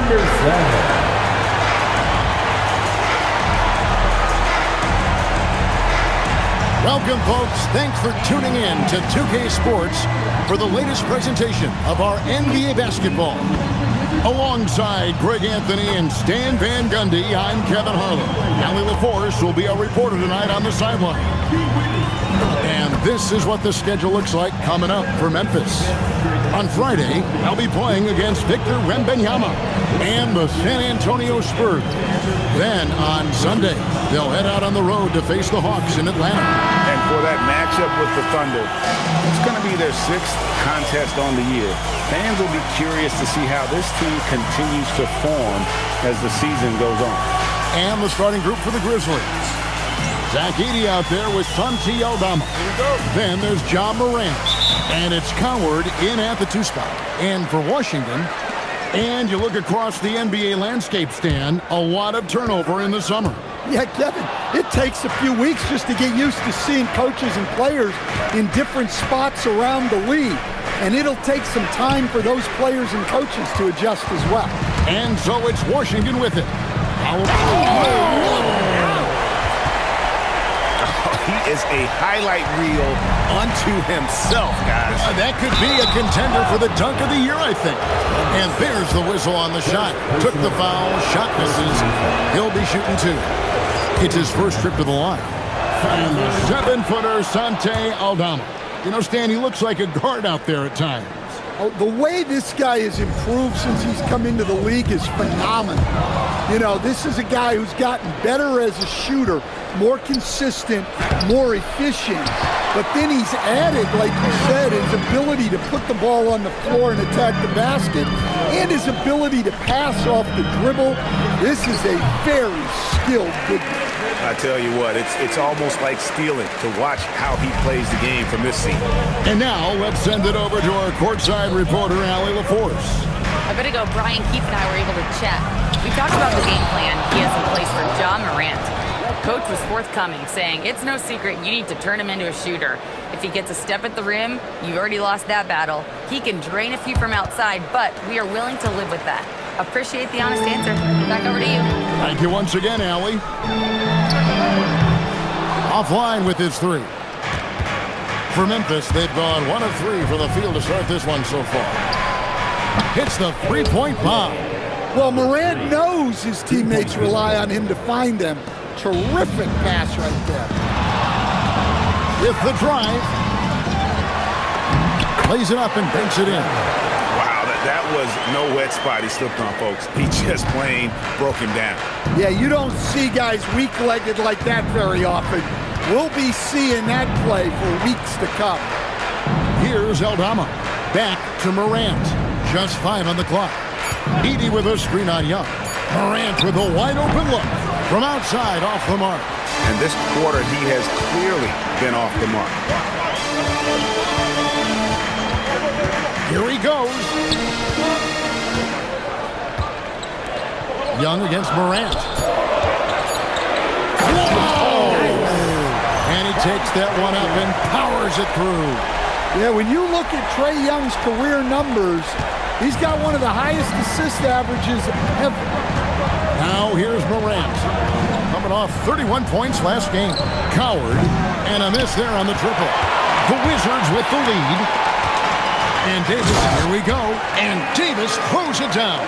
number 7. Welcome, folks. Thanks for tuning in to 2K Sports for the latest presentation of our NBA basketball. Alongside Greg Anthony and Stan Van Gundy, I'm Kevin Harlan. Allie LaForce will be our reporter tonight on the sideline. And this is what the schedule looks like coming up for Memphis. On Friday, they'll be playing against Victor Wembanyama and the San Antonio Spurs. Then on Sunday, they'll head out on the road to face the Hawks in Atlanta. And for that matchup with the Thunder, it's going to be their 6th contest on the year. Fans will be curious to see how this team continues to form as the season goes on. And the starting group for the Grizzlies. Zach Edey out there with Santi Aldama. Then there's Ja Morant. And it's Coward in at the 2 spot. And for Washington, and you look across the NBA landscape, Stan, a lot of turnover in the summer. Yeah, Kevin, it takes a few weeks just to get used to seeing coaches and players in different spots around the league. And it'll take some time for those players and coaches to adjust as well. And so it's Washington with it. He is a highlight reel unto himself, guys. That could be a contender for the dunk of the year, I think. And there's the whistle on the shot. Took the foul, shot misses. He'll be shooting 2. It's his first trip to the line. And the 7-footer, Santi Aldama. You know, Stan, he looks like a guard out there at times. Oh, the way this guy has improved since he's come into the league is phenomenal. You know, this is a guy who's gotten better as a shooter, more consistent, more efficient. But then he's added, like you said, his ability to put the ball on the floor and attack the basket, and his ability to pass off the dribble. This is a very skilled big man. I tell you what, it's almost like stealing to watch how he plays the game from this seat. And now let's send it over to our courtside reporter, Allie LaForce. A bit ago, Brian Keefe and I were able to chat. We talked about the game plan he has in place for Ja Morant. Coach was forthcoming, saying it's no secret you need to turn him into a shooter. If he gets a step at the rim, you've already lost that battle. He can drain a few from outside, but we are willing to live with that. Appreciate the honest answer. Back over to you. Thank you once again, Allie. Offline with his 3. For Memphis, they've gone 1 of 3 from the field to start this one so far. Hits the 3-point bomb. Well, Morant knows his teammates rely on him to find them. Terrific pass right there. With the drive. Plays it up and banks it in. Wow, that was no wet spot he slipped on, folks. He just plain broke him down. Yeah, you don't see guys weak-legged like that very often. We'll be seeing that play for weeks to come. Here's Aldama. Back to Morant. Just 5 on the clock. Edey with a screen on Young. Morant with a wide-open look. From outside, off the mark. And this quarter, he has clearly been off the mark. Here he goes. Young against Morant. Whoa! And he takes that one up and powers it through. Yeah, when you look at Trae Young's career numbers, he's got one of the highest assist averages ever. Now here's Morant. Coming off 31 points last game. Coward. And a miss there on the triple. The Wizards with the lead. And Davis, here we go. And Davis throws it down.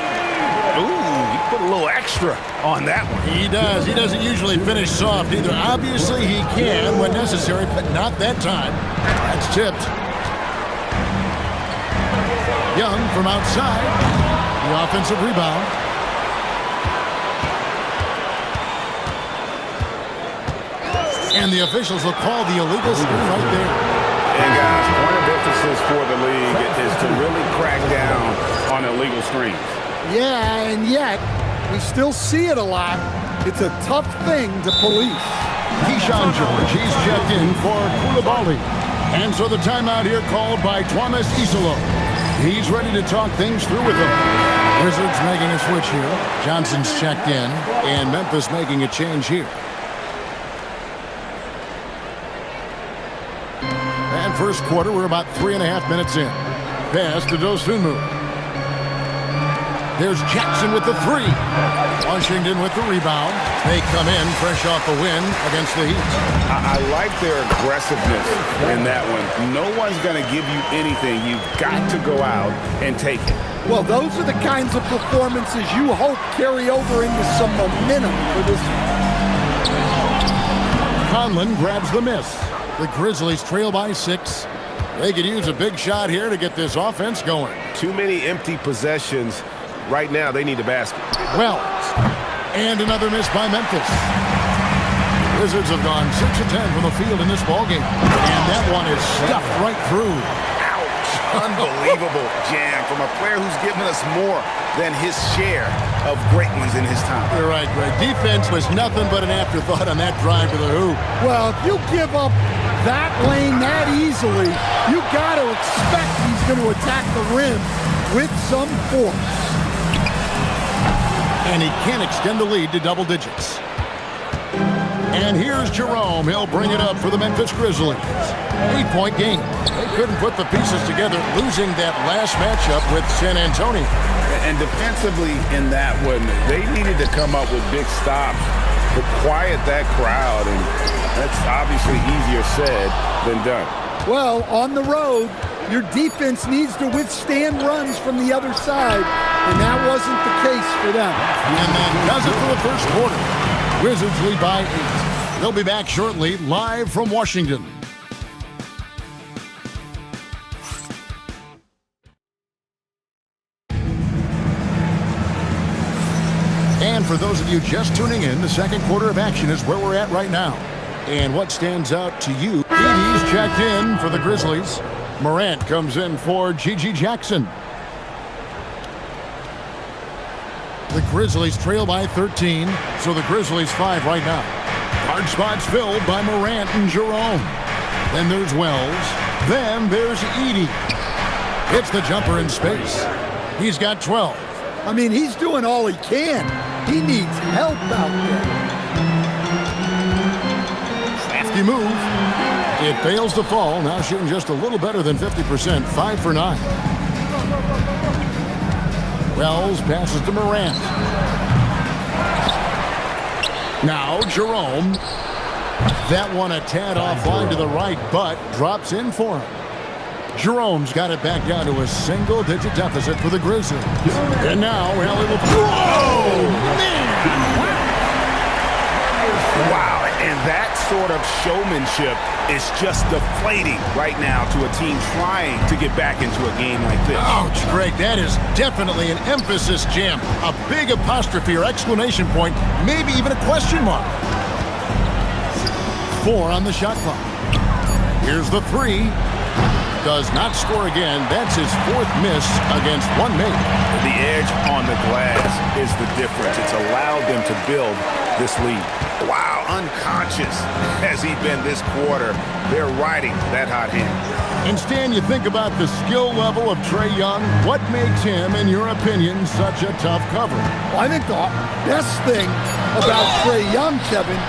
Ooh, he put a little extra on that one. He does. He doesn't usually finish soft either. Obviously, he can when necessary, but not that time. That's tipped. Young from outside. The offensive rebound. And the officials will call the illegal screen right there. And guys, point of emphasis for the league is to really crack down on illegal screens. Yeah, and yet, we still see it a lot. It's a tough thing to police. Keyshawn George, he's checked in for Koulibaly. And so the timeout here called by Thomas Isolo. He's ready to talk things through with them. Wizards making a switch here. Johnson's checked in, and Memphis making a change here. And first quarter, we're about 3.5 minutes in. Pass to Dosunmu. There's Jackson with the three. Washington with the rebound. They come in fresh off the win against the Heat. I like their aggressiveness in that one. No one's going to give you anything. You've got to go out and take it. Well, those are the kinds of performances you hope carry over into some momentum for this. Conlon grabs the miss. The Grizzlies trail by 6. They could use a big shot here to get this offense going. Too many empty possessions. Right now, they need a basket. Wells. And another miss by Memphis. Wizards have gone 6 of 10 from the field in this ballgame. And that one is stuffed right through. Unbelievable jam from a player who's given us more than his share of great ones in his time. You're right, Greg. Defense was nothing but an afterthought on that drive to the hoop. Well, if you give up that lane that easily, you got to expect he's going to attack the rim with some force. And he can extend the lead to double digits. And here's Jerome. He'll bring it up for the Memphis Grizzlies. 8-point game. They couldn't put the pieces together, losing that last matchup with San Antonio. And defensively in that one, they needed to come up with big stops to quiet that crowd. And that's obviously easier said than done. Well, on the road, your defense needs to withstand runs from the other side, and that wasn't the case for them. And that does it for the first quarter. Wizards lead by 8. They'll be back shortly, live from Washington. And for those of you just tuning in, the second quarter of action is where we're at right now. And what stands out to you? Edie's checked in for the Grizzlies. Morant comes in for G.G. Jackson. The Grizzlies trail by 13, so the Grizzlies 5 right now. Hard spots filled by Morant and Jerome. Then there's Wells. Then there's Edie. Hits the jumper in space. He's got 12. I mean, he's doing all he can. He needs help out there. Crafty move. It fails to fall. Now shooting just a little better than 50%. 5 for 9. Wells passes to Morant. Now Jerome. That one a tad offline to the right, but drops in for him. Jerome's got it back down to a single-digit deficit for the Grizzlies. And now, well, it'll... Whoa! Man! Wow, and that sort of showmanship is just deflating right now to a team trying to get back into a game like this. Ouch, Greg, that is definitely an emphasis jam. A big apostrophe or exclamation point, maybe even a question mark. 4 on the shot clock. Here's the 3. Does not score again. That's his 4th miss against one mate. The edge on the glass is the difference. It's allowed them to build this lead. Wow, unconscious has he been this quarter. They're riding that hot hand. And Stan, you think about the skill level of Trae Young. What makes him, in your opinion, such a tough cover? Well, I think the best thing about Trae Young, Kevin,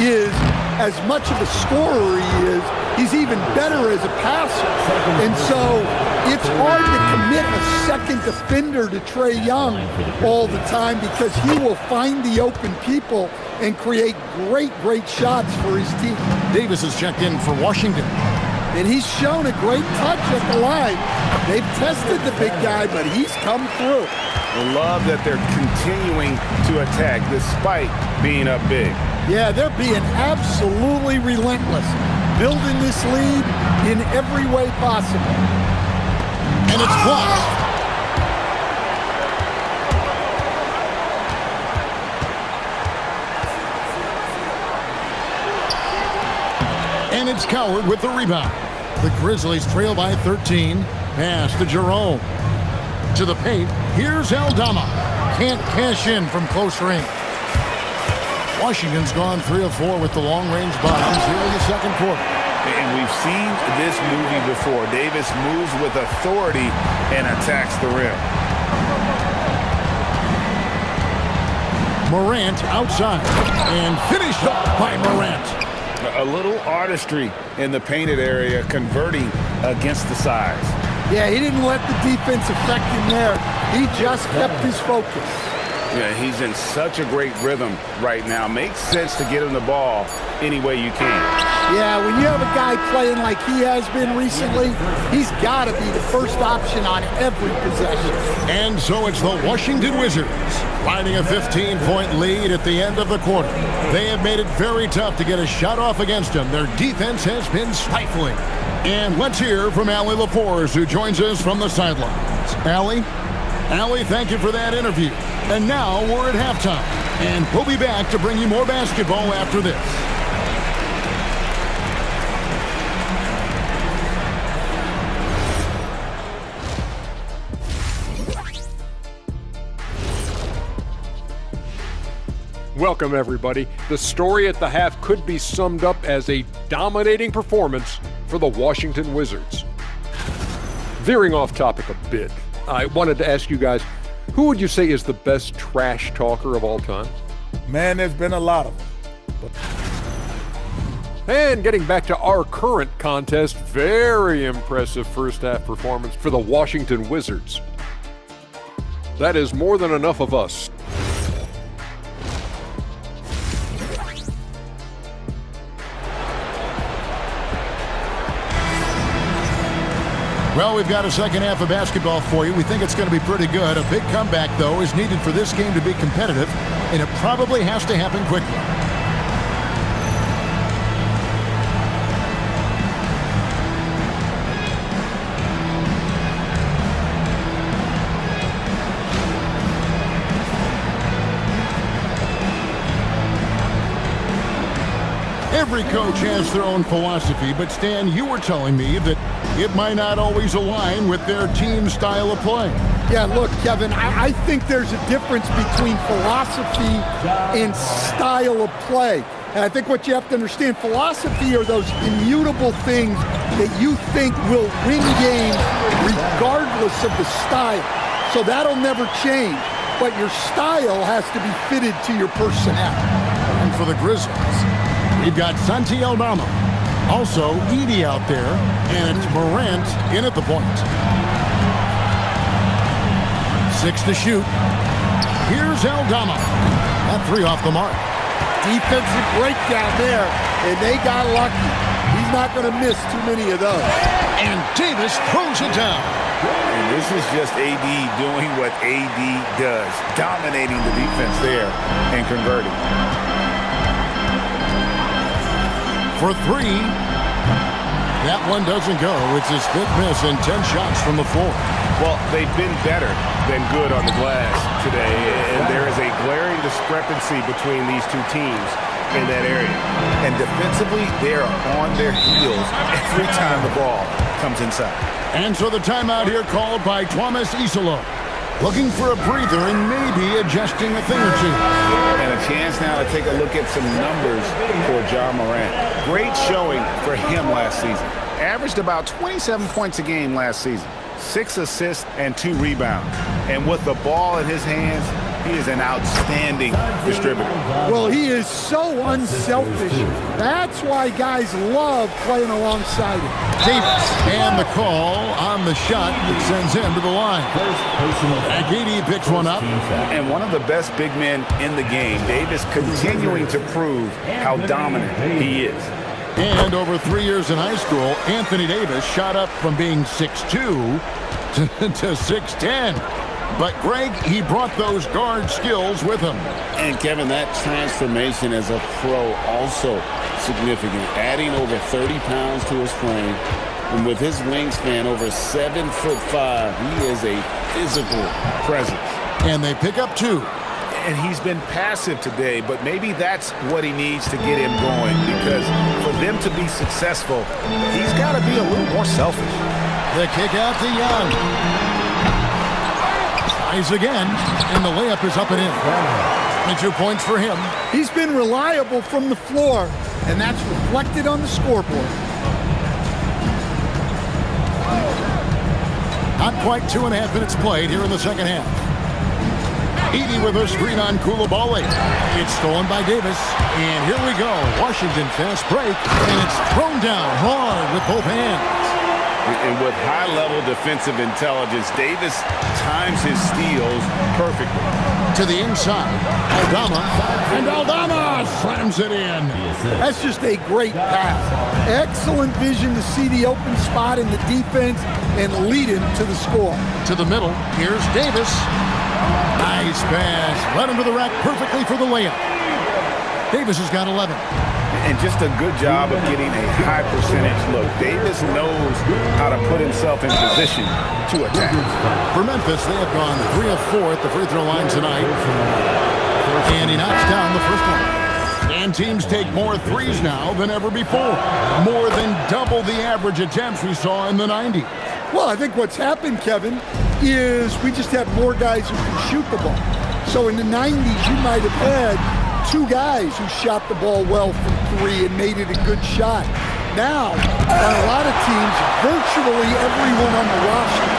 is as much of a scorer he is, he's even better as a passer. And so it's hard to commit a second defender to Trae Young all the time because he will find the open people and create great shots for his team. Davis has checked in for Washington. And he's shown a great touch at the line. They've tested the big guy, but he's come through. I love that they're continuing to attack despite being up big. Yeah, they're being absolutely relentless, building this lead in every way possible. And it's blocked. And it's Coward with the rebound. The Grizzlies trail by 13. Pass to Jerome. To the paint. Here's Aldama. Can't cash in from close range. Washington's gone 3 of 4 with the long-range bombs here in the second quarter. And we've seen this movie before. Davis moves with authority and attacks the rim. Morant outside. And finished off by Morant. A little artistry in the painted area, converting against the size. Yeah, he didn't let the defense affect him there. He just kept his focus. Yeah, he's in such a great rhythm right now. Makes sense to get him the ball any way you can. Yeah, when you have a guy playing like he has been recently, he's got to be the first option on every possession. And so it's the Washington Wizards riding a 15-point lead at the end of the quarter. They have made it very tough to get a shot off against them. Their defense has been stifling. And let's hear from Allie LaForce, who joins us from the sidelines. Allie, thank you for that interview. And now we're at halftime, and we'll be back to bring you more basketball after this. Welcome, everybody. The story at the half could be summed up as a dominating performance for the Washington Wizards. Veering off topic a bit, I wanted to ask you guys, who would you say is the best trash talker of all time? Man, there's been a lot of them. And getting back to our current contest, very impressive first half performance for the Washington Wizards. That is more than enough of us. Well, we've got a second half of basketball for you. We think it's going to be pretty good. A big comeback, though, is needed for this game to be competitive, and it probably has to happen quickly. Every coach has their own philosophy, but Stan, you were telling me that it might not always align with their team style of play. Yeah, look, Kevin, I think there's a difference between philosophy and style of play. And I think what you have to understand, philosophy are those immutable things that you think will win games regardless of the style. So that'll never change, but your style has to be fitted to your personnel. And for the Grizzlies, we've got Santi Aldama. Also, Edey out there, and it's Morant in at the point. 6 to shoot. Here's Aldama. That three off the mark. Defensive breakdown there, and they got lucky. He's not going to miss too many of those. And Davis throws it down. And this is just AD doing what AD does, dominating the defense there and converting. For three. That one doesn't go. It's his fifth miss and 10 shots from the floor. Well, they've been better than good on the glass today, and there is a glaring discrepancy between these two teams in that area. And defensively, they are on their heels every time the ball comes inside. And so the timeout here called by Thomas Isolo. Looking for a breather and maybe adjusting a thing or two. And a chance now to take a look at some numbers for Ja Morant. Great showing for him last season. Averaged about 27 points a game last season. 6 assists and 2 rebounds. And with the ball in his hands, he is an outstanding distributor. Well, he is so unselfish. That's why guys love playing alongside him. Davis, and the call on the shot that sends him to the line. Agidi picks one up. And one of the best big men in the game, Davis, continuing to prove how dominant he is. And over 3 years in high school, Anthony Davis shot up from being 6'2" to 6'10". But, Greg, he brought those guard skills with him. And, Kevin, that transformation as a pro also significant. Adding over 30 pounds to his frame. And with his wingspan over 7'5", he is a physical presence. And they pick up 2. And he's been passive today, but maybe that's what he needs to get him going, because for them to be successful, he's got to be a little more selfish. The kick out to Young. Tries again, and the layup is up and in. 22 points for him. He's been reliable from the floor, and that's reflected on the scoreboard. Not quite 2.5 minutes played here in the second half. Edey with a screen on Coulibaly. It's stolen by Davis. And here we go. Washington fast break. And it's thrown down hard with both hands. And with high-level defensive intelligence, Davis times his steals perfectly. To the inside, Aldama, and Aldama slams it in. That's just a great pass. Excellent vision to see the open spot in the defense and lead him to the score. To the middle, here's Davis. Nice pass. Led him to the rack perfectly for the layup. Davis has got 11. And just a good job of getting a high percentage look. Davis knows how to put himself in position to attack. For Memphis, they have gone 3 of 4 at the free throw line tonight. And he knocks down the first one. And teams take more threes now than ever before. More than double the average attempts we saw in the 90s. Well, I think what's happened, Kevin, is we just have more guys who can shoot the ball. So in the 90s, you might have had 2 guys who shot the ball well from 3 and made it a good shot. Now, on a lot of teams, virtually everyone on the roster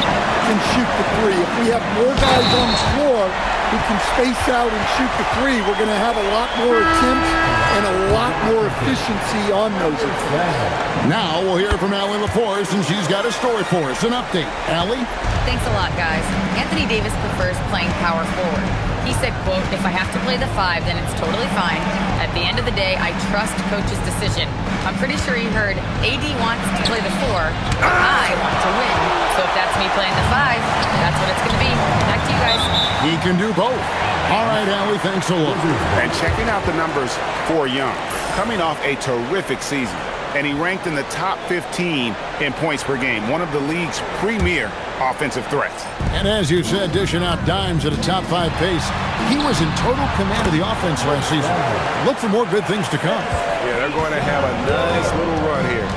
can shoot the 3. If we have more guys on the floor who can space out and shoot the 3, we're going to have a lot more attempts and a lot more efficiency on those attempts. Now we'll hear from Allie LaForce, and she's got a story for us. An update. Allie? Thanks a lot, guys. Anthony Davis prefers playing power forward. He said, quote, "If I have to play the 5, then it's totally fine. At the end of the day, I trust coach's decision." I'm pretty sure he heard AD wants to play the 4. I want to win. So if that's me playing the 5, that's what it's going to be. Back to you guys. He can do both. All right, Allie, thanks a lot. And checking out the numbers for Young, coming off a terrific season. And he ranked in the top 15 in points per game, one of the league's premier offensive threats. And as you said, dishing out dimes at a top 5 pace, he was in total command of the offense last season. Look for more good things to come. Yeah, they're going to have a nice little run here.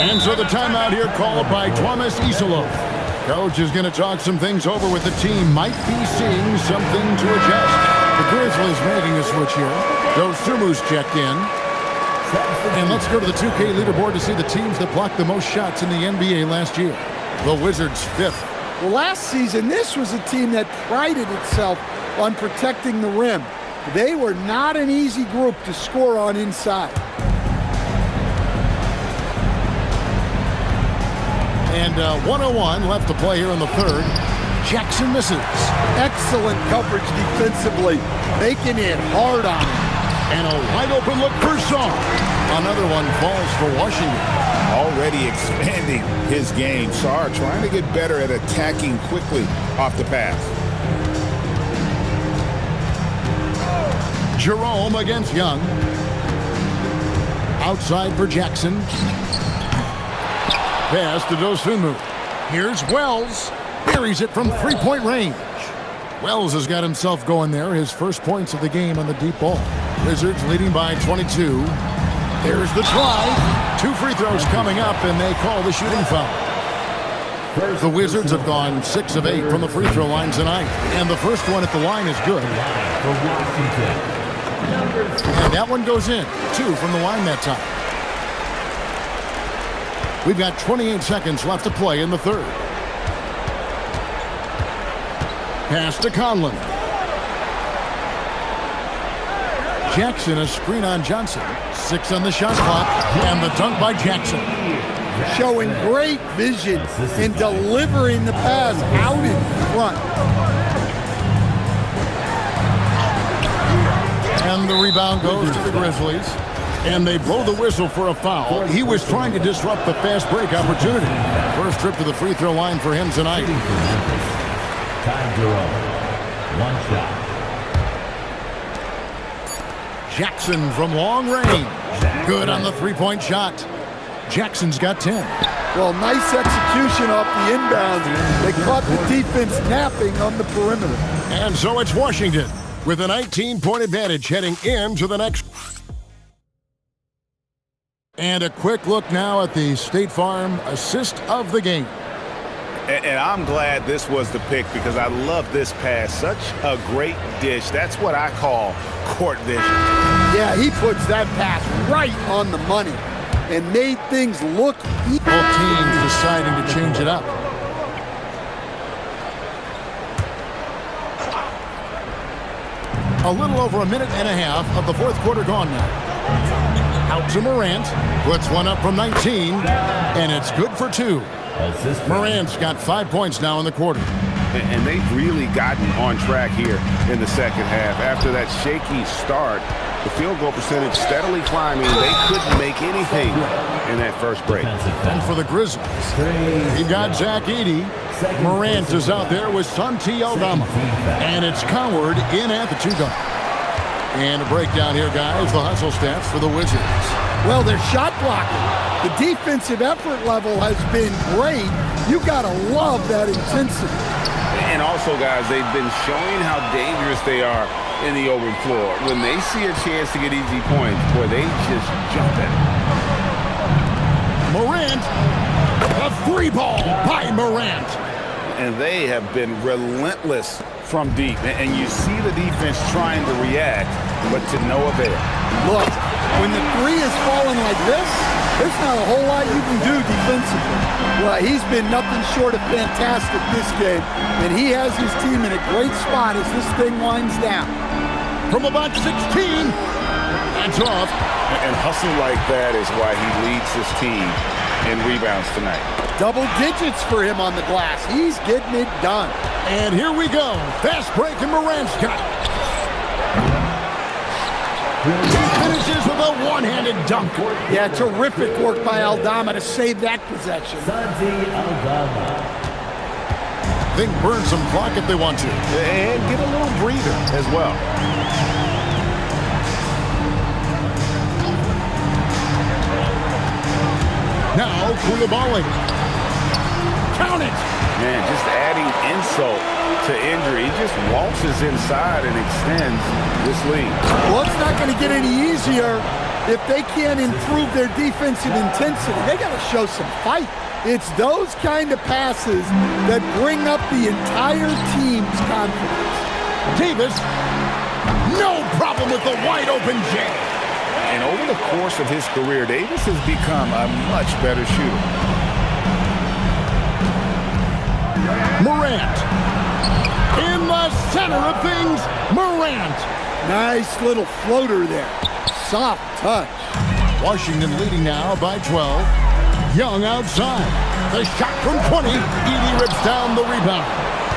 And so the timeout here called by Thomas Isilov. Coach is going to talk some things over with the team. Might be seeing something to adjust. The Grizzlies making a switch here. Dosumu's checked in. And let's go to the 2K leaderboard to see the teams that blocked the most shots in the NBA last year. The Wizards 5th. Well, last season, this was a team that prided itself on protecting the rim. They were not an easy group to score on inside. And 101 left to play here in the 3rd. Jackson misses. Excellent coverage defensively, making it hard on him. And a wide open look for Song. Another one falls for Washington. Already expanding his game. Sarr trying to get better at attacking quickly off the pass. Jerome against Young. Outside for Jackson. Pass to Dosunmu. Here's Wells. Buries it from 3-point range. Wells has got himself going there. His first points of the game on the deep ball. Wizards leading by 22. There's the try. 2 free throws coming up, and they call the shooting foul. The Wizards have gone 6 of 8 from the free throw line tonight. And the first one at the line is good. And that one goes in. 2 from the line that time. We've got 28 seconds left to play in the 3rd. Pass to Conlon. Jackson, a screen on Johnson. 6 on the shot clock. And the dunk by Jackson. Showing great vision in delivering the pass out in front. And the rebound goes to the Grizzlies. And they blow the whistle for a foul. He was trying to disrupt the fast break opportunity. First trip to the free throw line for him tonight. Time to roll. 1 shot. Jackson from long range. Good on the 3-point shot. Jackson's got 10. Well, nice execution off the inbound. They caught the defense napping on the perimeter. And so it's Washington with a 19-point advantage heading into the next. And a quick look now at the State Farm assist of the game. And I'm glad this was the pick because I love this pass. Such a great dish. That's what I call court vision. Yeah, he puts that pass right on the money and made things look easy. Both teams deciding to change it up. A little over a minute and a half of the 4th quarter gone now. Out to Morant. Puts one up from 19. And it's good for 2. Assist. Morant's got 5 points now in the quarter. And they've really gotten on track here in the second half. After that shaky start, the field goal percentage steadily climbing. They couldn't make anything in that first break. And for the Grizzlies, you got Zach Edey. Morant is out there with Santi Aldama. And it's Coward in at the 2-guard. And a breakdown here, guys. The hustle stats for the Wizards. Well, they're shot blocking. The defensive effort level has been great. You got to love that intensity. And also, guys, they've been showing how dangerous they are in the open floor. When they see a chance to get easy points, boy, they just jump at it. Morant, a free ball by Morant. And they have been relentless from deep. And you see the defense trying to react, but to no avail. Look, when the three is falling like this, there's not a whole lot you can do defensively. Well, he's been nothing short of fantastic this game, and he has his team in a great spot as this thing winds down. From about 16, that's off. And hustle like that is why he leads his team in rebounds tonight. Double digits for him on the glass. He's getting it done. And here we go. Fast break, and Morant's got it. He finishes with a one-handed dunk. Yeah, terrific work by Aldama to save that possession. Santi Aldama. They can burn some clock if they want to. And get a little breather as well. Now, Koulibaly. Count it! Man, just adding insult to injury. He just waltzes inside and extends this lead. Well, it's not going to get any easier if they can't improve their defensive intensity. They got to show some fight. It's those kind of passes that bring up the entire team's confidence. Davis, no problem with the wide-open jam. And over the course of his career, Davis has become a much better shooter. Morant. In the center of things, Morant. Nice little floater there. Soft touch. Washington leading now by 12. Young outside. The shot from 20. Edey rips down the rebound.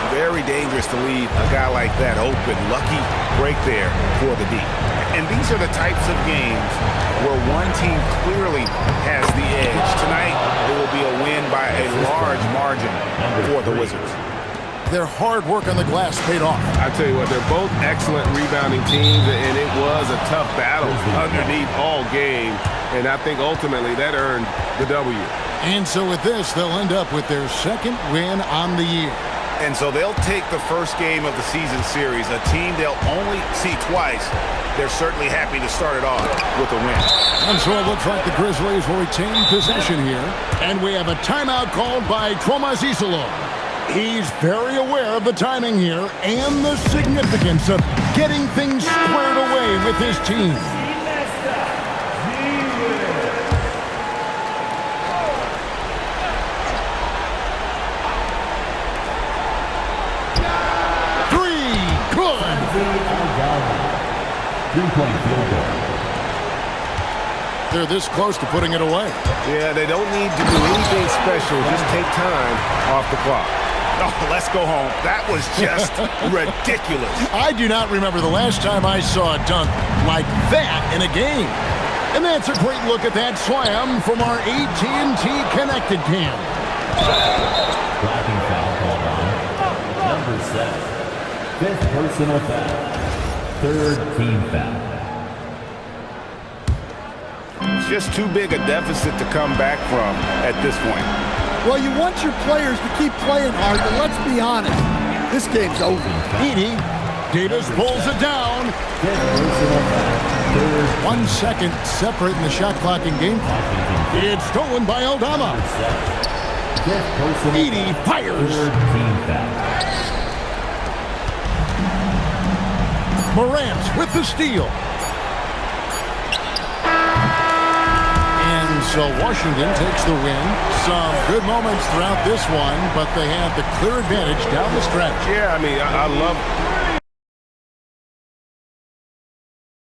Very dangerous to leave a guy like that open. Lucky break there for the D. And these are the types of games where one team clearly has the edge. Tonight, it will be a win by a large margin for the Wizards. Their hard work on the glass paid off. I tell you what, they're both excellent rebounding teams, and it was a tough battle underneath all game. And I think ultimately that earned the W. And so with this, they'll end up with their second win on the year. And so they'll take the first game of the season series, a team they'll only see twice. They're certainly happy to start it off with a win. And so it looks like the Grizzlies will retain possession here. And we have a timeout called by Thomas Isolo. He's very aware of the timing here and the significance of getting things squared away with his team. They're this close to putting it away. Yeah, they don't need to do anything special. Just take time off the clock. Oh, let's go home. That was just ridiculous. I do not remember the last time I saw a dunk like that in a game. And that's a great look at that slam from our AT&T Connected cam. Blocking foul called on. Number 7. 5th personal foul. 3rd team foul. Just too big a deficit to come back from at this point. Well, you want your players to keep playing hard, but let's be honest. This game's over. Edey. Davis pulls it down. 1 second separate in the shot clock and game clock. It's stolen by Aldama. Edey fires. Morant with the steal. And so Washington takes the win. Some good moments throughout this one, but they had the clear advantage down the stretch. Yeah, I mean, I love